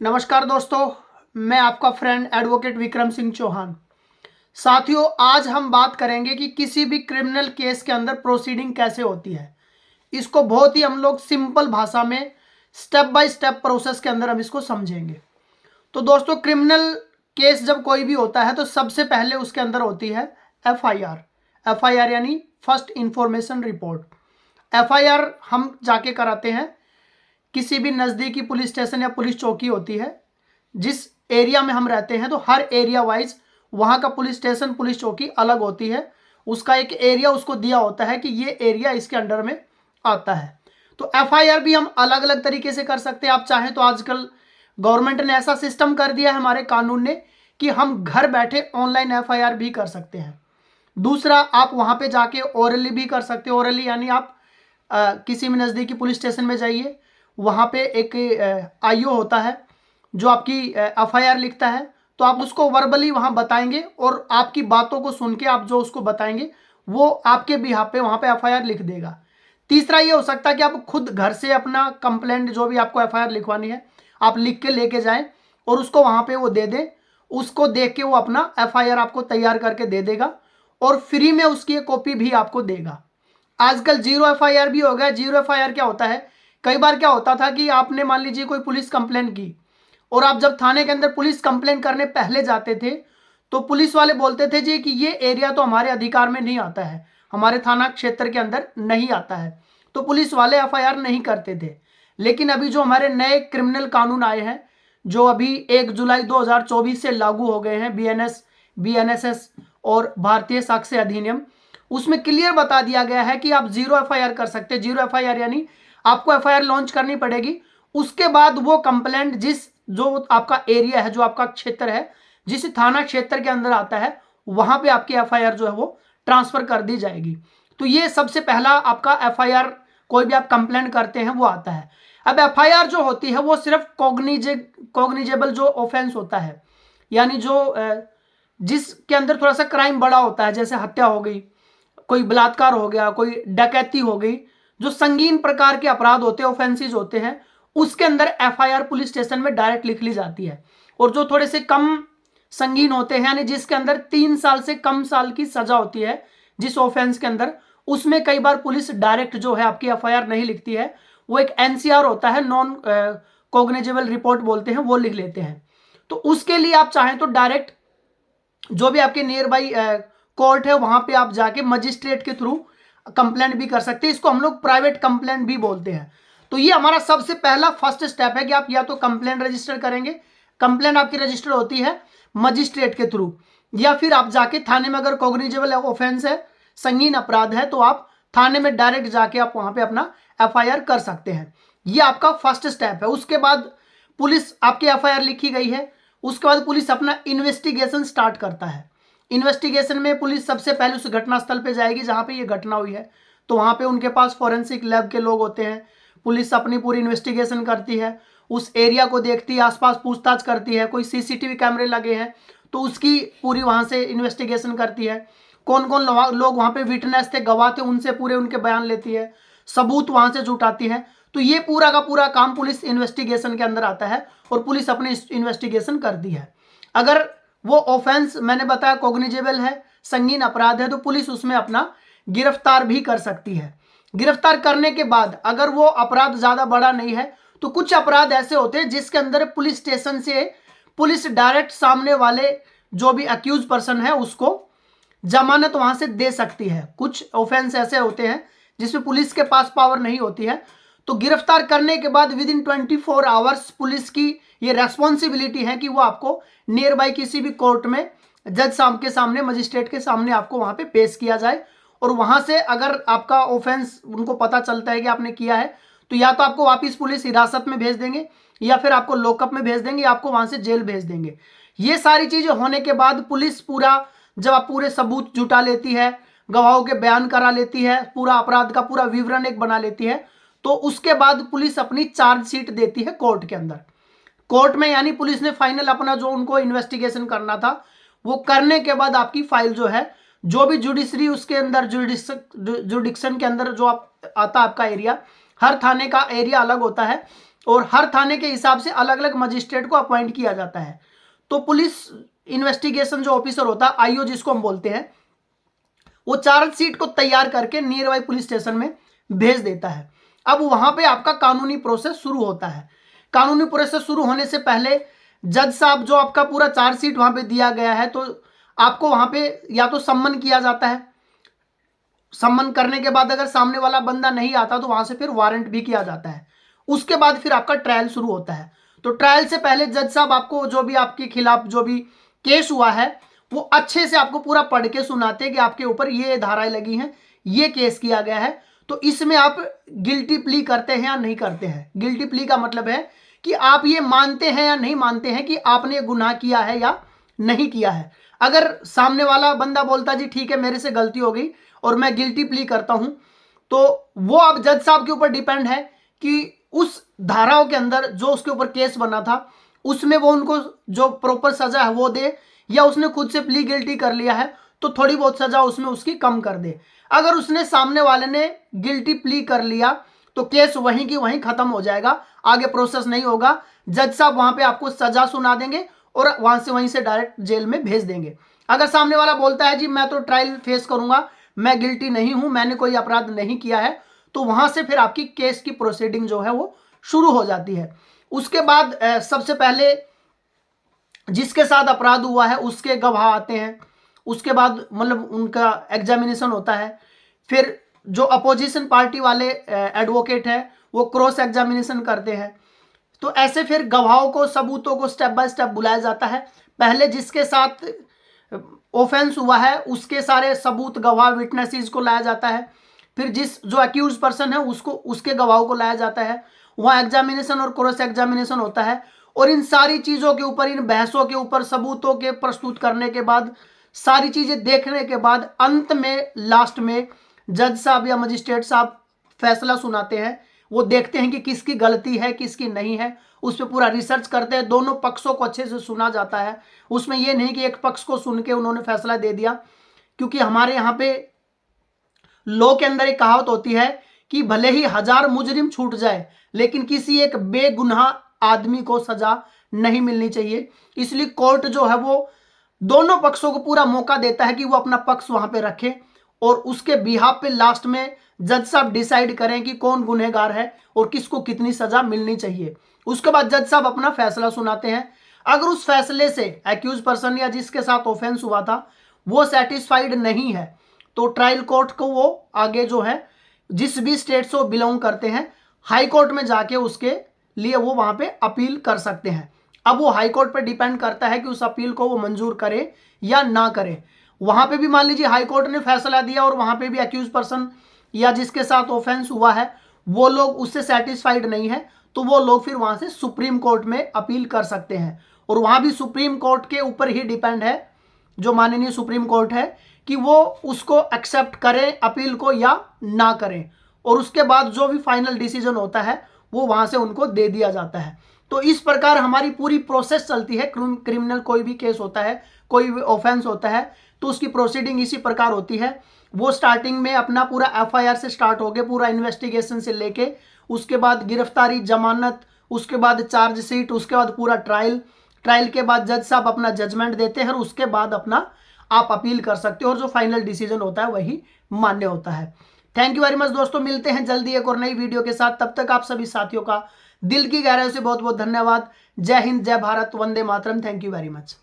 नमस्कार दोस्तों, मैं आपका फ्रेंड एडवोकेट विक्रम सिंह चौहान। साथियों, आज हम बात करेंगे कि किसी भी क्रिमिनल केस के अंदर प्रोसीडिंग कैसे होती है। इसको बहुत ही हम लोग सिंपल भाषा में स्टेप बाय स्टेप प्रोसेस के अंदर हम इसको समझेंगे। तो दोस्तों, क्रिमिनल केस जब कोई भी होता है तो सबसे पहले उसके अंदर होती है एफआईआर। एफआईआर यानी फर्स्ट इंफॉर्मेशन रिपोर्ट। एफआईआर हम जाके कराते हैं किसी भी नज़दीकी पुलिस स्टेशन या पुलिस चौकी होती है। जिस एरिया में हम रहते हैं तो हर एरिया वाइज वहाँ का पुलिस स्टेशन पुलिस चौकी अलग होती है। उसका एक एरिया उसको दिया होता है कि ये एरिया इसके अंडर में आता है। तो एफआईआर भी हम अलग अलग तरीके से कर सकते हैं। आप चाहें तो आजकल गवर्नमेंट ने ऐसा सिस्टम कर दिया है हमारे कानून ने कि हम घर बैठे ऑनलाइन एफआईआर भी कर सकते हैं। दूसरा, आप वहाँ पे जाके ओरली भी कर सकते हो। ओरली यानी आप किसी भी नज़दीकी पुलिस स्टेशन में जाइए, वहाँ पे एक आईओ होता है जो आपकी एफआईआर लिखता है। तो आप उसको वर्बली वहाँ बताएंगे और आपकी बातों को सुन के आप जो उसको बताएंगे वो आपके बिहाफ पे वहाँ पे एफआईआर लिख देगा। तीसरा ये हो सकता है कि आप खुद घर से अपना कंप्लेंट जो भी आपको एफआईआर लिखवानी है आप लिख के लेके जाएं और उसको वहाँ पे वो दे दें। उसको देख के वो अपना एफआईआर आपको तैयार करके दे देगा और फ्री में उसकी एक कॉपी भी आपको देगा। आजकल जीरो एफआईआर भी हो गया। जीरो एफआईआर क्या होता है? कई बार क्या होता था कि आपने मान लीजिए कोई पुलिस कंप्लेंट की और आप जब थाने के अंदर पुलिस कंप्लेंट करने पहले जाते थे तो पुलिस वाले बोलते थे जी कि ये एरिया तो हमारे अधिकार में नहीं आता है, हमारे थाना क्षेत्र के अंदर नहीं आता है, तो पुलिस वाले एफआईआर नहीं करते थे। लेकिन अभी जो हमारे नए क्रिमिनल कानून आए हैं जो अभी 1 जुलाई 2024 से लागू हो गए हैं, बीएनएसएस और भारतीय साक्ष्य अधिनियम, उसमें क्लियर बता दिया गया है कि आप जीरो एफआईआर कर सकते हैं। जीरो एफआईआर यानी आपको एफआईआर लॉन्च करनी पड़ेगी, उसके बाद वो कंप्लेंट जो आपका एरिया है, जो आपका क्षेत्र है, जिस थाना क्षेत्र के अंदर आता है, वहां पे आपकी एफआईआर जो है वो ट्रांसफर कर दी जाएगी। तो ये सबसे पहला आपका एफआईआर कोई भी आप कंप्लेंट करते हैं वो आता है। अब एफआईआर जो होती है वो सिर्फ कॉग्निजेबल जो ऑफेंस होता है, यानी जो जिसके अंदर थोड़ा सा क्राइम बड़ा होता है, जैसे हत्या हो गई, कोई बलात्कार हो गया, कोई डकैती हो गई, जो संगीन प्रकार के अपराध होते हैं, ऑफेंसेस होते हैं, उसके अंदर एफआईआर पुलिस स्टेशन में डायरेक्ट लिख ली जाती है। और जो थोड़े से कम संगीन होते हैं, यानी जिसके अंदर 3 साल से कम साल की सजा होती है जिस ऑफेंस के अंदर, उसमें कई बार पुलिस डायरेक्ट जो है आपकी एफआईआर नहीं लिखती है, वो एक एनसीआर होता है, नॉन कॉग्निजेबल रिपोर्ट बोलते हैं, वो लिख लेते हैं। तो उसके लिए आप चाहें तो डायरेक्ट जो भी आपके नियर बाई कोर्ट है वहां पे आप जाके मजिस्ट्रेट के थ्रू कंप्लेंट भी कर सकते हैं। इसको हम लोग प्राइवेट कंप्लेंट भी बोलते हैं। तो ये हमारा सबसे पहला फर्स्ट स्टेप है कि आप या तो कंप्लेंट रजिस्टर करेंगे, कंप्लेंट आपकी रजिस्टर होती है मजिस्ट्रेट के थ्रू, या फिर आप जाके थाने में, अगर कॉग्निजेबल ऑफेंस है, संगीन अपराध है, तो आप थाने में डायरेक्ट जाके आप वहां पे अपना एफआईआर कर सकते हैं। ये आपका फर्स्ट स्टेप है। उसके बाद पुलिस आपकी एफआईआर लिखी गई है, उसके बाद पुलिस अपना इन्वेस्टिगेशन स्टार्ट करता है। इन्वेस्टिगेशन में पुलिस सबसे पहले उस घटनास्थल पे जाएगी जहां पे ये घटना हुई है। तो वहां पे उनके पास फॉरेंसिक लैब के लोग होते हैं। पुलिस अपनी पूरी इन्वेस्टिगेशन करती है, उस एरिया को देखती है, आसपास पूछताछ करती है, कोई सीसीटीवी कैमरे लगे हैं तो उसकी पूरी वहां से इन्वेस्टिगेशन करती है। कौन कौन लोग वहां पे विटनेस थे, गवाह थे, उनसे पूरे उनके बयान लेती है, सबूत वहां से जुटाती है। तो ये पूरा का पूरा काम पुलिस इन्वेस्टिगेशन के अंदर आता है और पुलिस अपनी इन्वेस्टिगेशन करती है। अगर वो ऑफेंस मैंने बताया कॉग्निजेबल है, संगीन अपराध है, तो पुलिस उसमें अपना गिरफ्तार भी कर सकती है। गिरफ्तार करने के बाद अगर वो अपराध ज्यादा बड़ा नहीं है तो कुछ अपराध ऐसे होते हैं जिसके अंदर पुलिस स्टेशन से पुलिस डायरेक्ट सामने वाले जो भी अक्यूज पर्सन है उसको जमानत वहां से दे सकती है। कुछ ऑफेंस ऐसे होते हैं जिसमें पुलिस के पास पावर नहीं होती है। तो गिरफ्तार करने के बाद विद इन 24 आवर्स पुलिस की ये रेस्पॉन्सिबिलिटी है कि वो आपको नियर बाई किसी भी कोर्ट में जज साहब के सामने, मजिस्ट्रेट के सामने आपको वहां पे पेश किया जाए। और वहां से अगर आपका ऑफेंस उनको पता चलता है कि आपने किया है तो या तो आपको वापिस पुलिस हिरासत में भेज देंगे या फिर आपको लॉकअप में भेज देंगे, आपको वहां से जेल भेज देंगे। ये सारी चीजें होने के बाद पुलिस पूरा, जब आप पूरे सबूत जुटा लेती है, गवाहों के बयान करा लेती है, पूरा अपराध का पूरा विवरण एक बना लेती है, तो उसके बाद पुलिस अपनी चार्जशीट देती है कोर्ट के अंदर। कोर्ट में यानी पुलिस ने फाइनल अपना जो उनको इन्वेस्टिगेशन करना था वो करने के बाद आपकी फाइल जो है, जो भी जुडिशरी उसके अंदर जुडिक्शन के अंदर जो आप आता है आपका एरिया, हर थाने का एरिया अलग होता है, और हर थाने के हिसाब से अलग अलग मजिस्ट्रेट को अपॉइंट किया जाता है। तो पुलिस इन्वेस्टिगेशन जो ऑफिसर होता है, आईओ जिसको हम बोलते हैं, वो चार्जशीट को तैयार करके नियर बाई पुलिस स्टेशन में भेज देता है। अब वहां पे आपका कानूनी प्रोसेस शुरू होता है। कानूनी प्रोसेस शुरू होने से पहले जज साहब जो आपका पूरा चार्जशीट वहां पे दिया गया है, तो आपको वहां पे या तो सम्मन किया जाता है। सम्मन करने के बाद अगर सामने वाला बंदा नहीं आता तो वहां से फिर वारंट भी किया जाता है। उसके बाद फिर आपका ट्रायल शुरू होता है। तो ट्रायल से पहले जज साहब आपको जो भी आपके खिलाफ जो भी केस हुआ है वो अच्छे से आपको पूरा पढ़ के सुनाते हैं कि आपके ऊपर ये धाराएं लगी हैं, ये केस किया गया है, तो इसमें आप गिल्टी प्ली करते हैं या नहीं करते हैं। गिल्टी प्ली का मतलब है कि आप ये मानते हैं या नहीं मानते हैं कि आपने गुनाह किया है या नहीं किया है। अगर सामने वाला बंदा बोलता जी ठीक है मेरे से गलती हो गई और मैं गिल्टी प्ली करता हूं, तो वो अब जज साहब के ऊपर डिपेंड है कि उस धाराओं के अंदर जो उसके ऊपर केस बना था उसमें वो उनको जो प्रॉपर सजा है वो दे, या उसने खुद से प्ली गिल्टी कर लिया है तो थोड़ी बहुत सजा उसमें उसकी कम कर दे। अगर उसने सामने वाले ने गिल्टी प्ली कर लिया तो केस वहीं की वहीं खत्म हो जाएगा, आगे प्रोसेस नहीं होगा। जज साहब वहां पे आपको सजा सुना देंगे और वहां से वहीं से डायरेक्ट जेल में भेज देंगे। अगर सामने वाला बोलता है जी मैं तो ट्रायल फेस करूंगा, मैं गिल्टी नहीं हूं, मैंने कोई अपराध नहीं किया है, तो वहां से फिर आपकी केस की प्रोसीडिंग जो है वो शुरू हो जाती है। उसके बाद सबसे पहले जिसके साथ अपराध हुआ है उसके गवाह आते हैं। उसके बाद मतलब उनका एग्जामिनेशन होता है। फिर जो अपोजिशन पार्टी वाले एडवोकेट है वो क्रॉस एग्जामिनेशन करते हैं। तो ऐसे फिर गवाहों को, सबूतों को स्टेप बाय स्टेप बुलाया जाता है। पहले जिसके साथ ऑफेंस हुआ है उसके सारे सबूत, गवाह, विटनेसेस को लाया जाता है। फिर जो अक्यूज पर्सन है उसको, उसके गवाहों को लाया जाता है। वहाँ एग्जामिनेशन और क्रॉस एग्जामिनेशन होता है। और इन सारी चीज़ों के ऊपर, इन बहसों के ऊपर, सबूतों के प्रस्तुत करने के बाद, सारी चीज़ें देखने के बाद अंत में लास्ट में जज साहब या मजिस्ट्रेट साहब फैसला सुनाते हैं। वो देखते हैं कि किसकी गलती है किसकी नहीं है, उस पर पूरा रिसर्च करते हैं। दोनों पक्षों को अच्छे से सुना जाता है। उसमें ये नहीं कि एक पक्ष को सुन के उन्होंने फैसला दे दिया, क्योंकि हमारे यहाँ पे लॉ के अंदर एक कहावत होती है कि भले ही 1000 मुजरिम छूट जाए लेकिन किसी एक बेगुनाह आदमी को सजा नहीं मिलनी चाहिए। इसलिए कोर्ट जो है वो दोनों पक्षों को पूरा मौका देता है कि वो अपना पक्ष वहां पे रखे और उसके बिहाफ पे लास्ट में जज साहब डिसाइड करें कि कौन गुनहगार है और किसको कितनी सजा मिलनी चाहिए। उसके बाद जज साहब अपना फैसला सुनाते हैं। अगर उस फैसले से एक्यूज पर्सन या जिसके साथ ऑफेंस हुआ था वो सेटिस्फाइड नहीं है तो ट्रायल कोर्ट को वो आगे जो है, जिस भी स्टेट से वो बिलोंग करते हैं, हाई कोर्ट में जाके उसके लिए वो वहां पे अपील कर सकते हैं। अब वो हाई कोर्ट पे डिपेंड करता है कि उस अपील को वो मंजूर करे या ना करे। वहां पे भी मान लीजिए हाई कोर्ट ने फैसला दिया और वहां पे भी अक्यूज पर्सन या जिसके साथ ऑफेंस हुआ है वो लोग उससे सेटिस्फाइड नहीं है, तो वो लोग फिर वहां से सुप्रीम कोर्ट में अपील कर सकते हैं। और वहां भी सुप्रीम कोर्ट के ऊपर ही डिपेंड है, जो माननीय सुप्रीम कोर्ट है, कि वो उसको एक्सेप्ट करें अपील को या ना करें। और उसके बाद जो भी फाइनल डिसीजन होता है वो वहां से उनको दे दिया जाता है। तो इस प्रकार हमारी पूरी प्रोसेस चलती है। क्रिमिनल कोई भी केस होता है, कोई भी ऑफेंस होता है, तो उसकी प्रोसीडिंग इसी प्रकार होती है। वो स्टार्टिंग में अपना पूरा एफआईआर से स्टार्ट हो गया, पूरा इन्वेस्टिगेशन से लेके उसके बाद गिरफ्तारी, जमानत, उसके बाद चार्जशीट, उसके बाद पूरा ट्रायल, ट्रायल के बाद जज साहब अपना जजमेंट देते हैं और उसके बाद अपना आप अपील कर सकते हो और जो फाइनल डिसीजन होता है वही मान्य होता है। थैंक यू वेरी मच दोस्तों, मिलते हैं जल्दी एक और नई वीडियो के साथ। तब तक आप सभी साथियों का दिल की गहराई से बहुत बहुत धन्यवाद। जय हिंद, जय भारत, वंदे मातरम। Thank you very much.